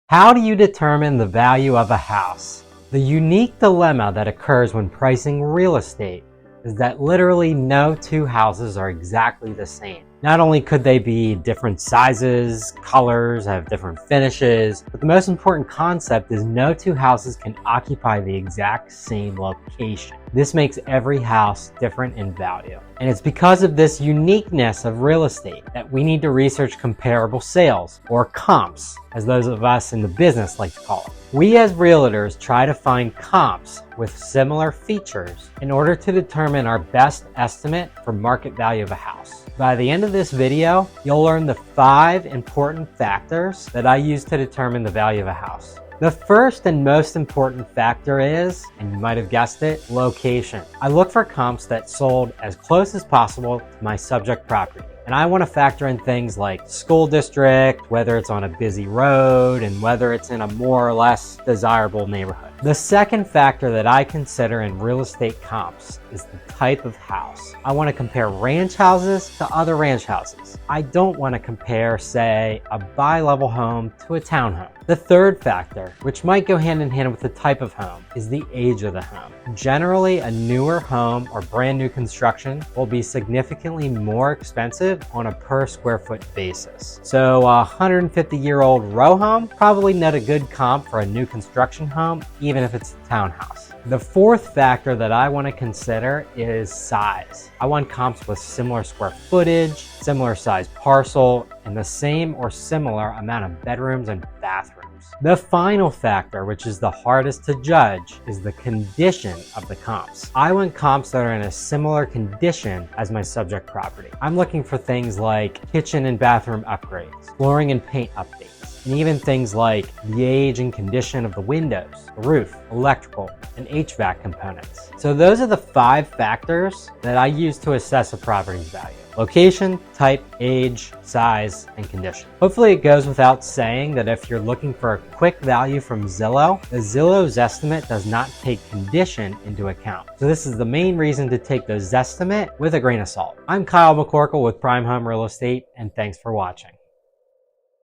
How do you determine the value of a house? The unique dilemma that occurs when pricing real estate is that literally no two houses are exactly the same. Not only could they be different sizes, colors, have different finishes, but the most important concept is no two houses can occupy the exact same location. This makes every house different in value. And it's because of this uniqueness of real estate that we need to research comparable sales, or comps, as those of us in the business like to call it. We as realtors try to find comps with similar features in order to determine our best estimate for market value of a house. By the end of this video, you'll learn the 5 important factors that I use to determine the value of a house. The first and most important factor is, and you might have guessed it, location. I look for comps that sold as close as possible to my subject property. And I want to factor in things like school district, whether it's on a busy road, and whether it's in a more or less desirable neighborhood. The second factor that I consider in real estate comps is the type of house. I want to compare ranch houses to other ranch houses. I don't want to compare, say, a bi-level home to a townhome. The third factor, which might go hand in hand with the type of home, is the age of the home. Generally, a newer home or brand new construction will be significantly more expensive on a per square foot basis. So a 150-year-old row home, probably not a good comp for a new construction home, even if it's a townhouse. The fourth factor that I want to consider is size. I want comps with similar square footage, similar size parcel, and the same or similar amount of bedrooms and bathrooms. The final factor, which is the hardest to judge, is the condition of the comps. I want comps that are in a similar condition as my subject property. I'm looking for things like kitchen and bathroom upgrades, flooring and paint updates, and even things like the age and condition of the windows, the roof, electrical, and HVAC components. So those are the 5 factors that I use to assess a property's value: location, type, age, size, and condition. Hopefully it goes without saying that if you're looking for a quick value from Zillow, the Zillow Zestimate does not take condition into account. So this is the main reason to take the Zestimate with a grain of salt. I'm Kyle McCorkle with Prime Home Real Estate, and thanks for watching.